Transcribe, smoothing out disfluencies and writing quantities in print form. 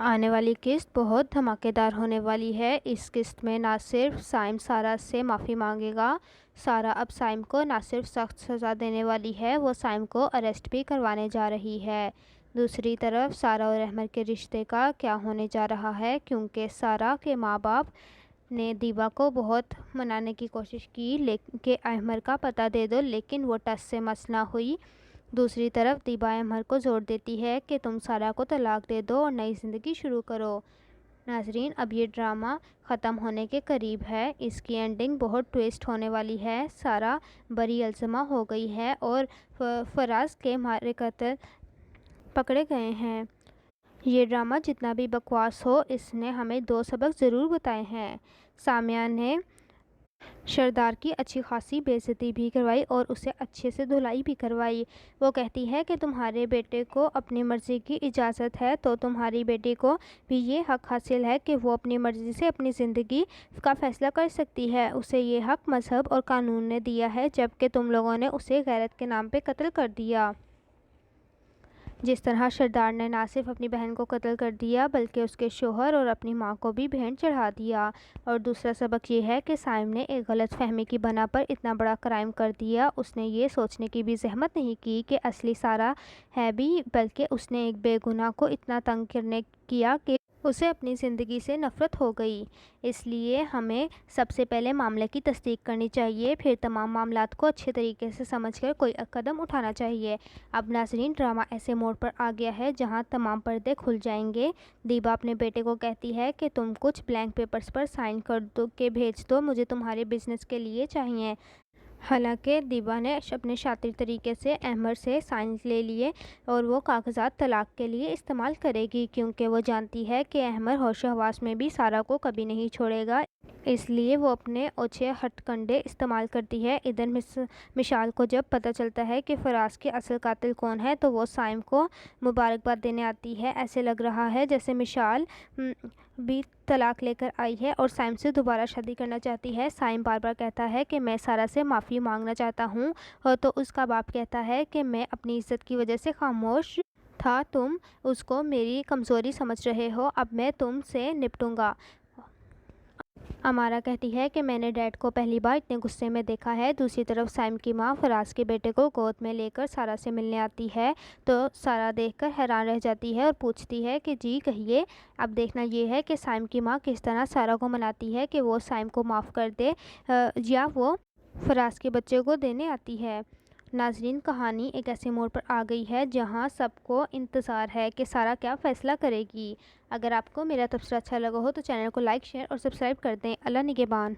آنے والی قسط بہت دھماکے دار ہونے والی ہے۔ اس قسط میں نہ صرف سائم سارہ سے معافی مانگے گا، سارہ اب سائم کو نہ صرف سخت سزا دینے والی ہے، وہ سائم کو اریسٹ بھی کروانے جا رہی ہے۔ دوسری طرف سارہ اور احمر کے رشتے کا کیا ہونے جا رہا ہے، کیونکہ سارہ کے ماں باپ نے دیبا کو بہت منانے کی کوشش کی کہ احمر کا پتہ دے دو، لیکن وہ ٹس سے مس نہ ہوئی۔ دوسری طرف دیبا احمر کو زور دیتی ہے کہ تم سارہ کو طلاق دے دو اور نئی زندگی شروع کرو۔ ناظرین، اب یہ ڈرامہ ختم ہونے کے قریب ہے۔ اس کی اینڈنگ بہت ٹویسٹ ہونے والی ہے۔ سارہ بری الزامہ ہو گئی ہے اور فراز کے مارے قاتل پکڑے گئے ہیں۔ یہ ڈرامہ جتنا بھی بکواس ہو، اس نے ہمیں دو سبق ضرور بتائے ہیں۔ سامیہ نے سردار کی اچھی خاصی بے عزتی بھی کروائی اور اسے اچھے سے دھلائی بھی کروائی۔ وہ کہتی ہے کہ تمہارے بیٹے کو اپنی مرضی کی اجازت ہے تو تمہاری بیٹی کو بھی یہ حق حاصل ہے کہ وہ اپنی مرضی سے اپنی زندگی کا فیصلہ کر سکتی ہے۔ اسے یہ حق مذہب اور قانون نے دیا ہے، جبکہ تم لوگوں نے اسے غیرت کے نام پہ قتل کر دیا۔ جس طرح سردار نے نہ صرف اپنی بہن کو قتل کر دیا بلکہ اس کے شوہر اور اپنی ماں کو بھی بھینٹ چڑھا دیا۔ اور دوسرا سبق یہ ہے کہ سائم نے ایک غلط فہمی کی بنا پر اتنا بڑا کرائم کر دیا۔ اس نے یہ سوچنے کی بھی زحمت نہیں کی کہ اصلی سارہ ہے بھی، بلکہ اس نے ایک بے گناہ کو اتنا تنگ کیا کہ اسے اپنی زندگی سے نفرت ہو گئی۔ اس لیے ہمیں سب سے پہلے معاملے کی تصدیق کرنی چاہیے، پھر تمام معاملات کو اچھے طریقے سے سمجھ کر کوئی قدم اٹھانا چاہیے۔ اب ناظرین، ڈرامہ ایسے موڑ پر آ گیا ہے جہاں تمام پردے کھل جائیں گے۔ دیبا اپنے بیٹے کو کہتی ہے کہ تم کچھ بلینک پیپرز پر سائن کر کے بھیج دو، مجھے تمہارے بزنس کے لیے چاہیے۔ حالانکہ دیبا نے اپنے شاطر طریقے سے احمر سے سائن لے لیے اور وہ کاغذات طلاق کے لیے استعمال کرے گی، کیونکہ وہ جانتی ہے کہ احمر ہوش و حواس میں بھی سارہ کو کبھی نہیں چھوڑے گا، اس لیے وہ اپنے اوچھے ہتھ کنڈے استعمال کرتی ہے۔ ادھر مشال کو جب پتہ چلتا ہے کہ فراز کے اصل قاتل کون ہے تو وہ سائم کو مبارکباد دینے آتی ہے۔ ایسے لگ رہا ہے جیسے مشال بھی طلاق لے کر آئی ہے اور سائم سے دوبارہ شادی کرنا چاہتی ہے۔ سائم بار بار کہتا ہے کہ میں سارہ سے معافی مانگنا چاہتا ہوں، اور تو اس کا باپ کہتا ہے کہ میں اپنی عزت کی وجہ سے خاموش تھا، تم اس کو میری کمزوری سمجھ رہے ہو، اب میں تم سے نپٹوں گا۔ امارا کہتی ہے کہ میں نے ڈیڈ کو پہلی بار اتنے غصے میں دیکھا ہے۔ دوسری طرف سائم کی ماں فراز کے بیٹے کو گود میں لے کر سارہ سے ملنے آتی ہے تو سارہ دیکھ کر حیران رہ جاتی ہے اور پوچھتی ہے کہ جی کہیے۔ اب دیکھنا یہ ہے کہ سائم کی ماں کس طرح سارہ کو مناتی ہے کہ وہ سائم کو معاف کر دے یا وہ فراز کے بچے کو دینے آتی ہے۔ ناظرین، کہانی ایک ایسے موڑ پر آ گئی ہے جہاں سب کو انتظار ہے کہ سارہ کیا فیصلہ کرے گی۔ اگر آپ کو میرا تبصرہ اچھا لگا ہو تو چینل کو لائک، شیئر اور سبسکرائب کر دیں۔ اللہ نگہبان۔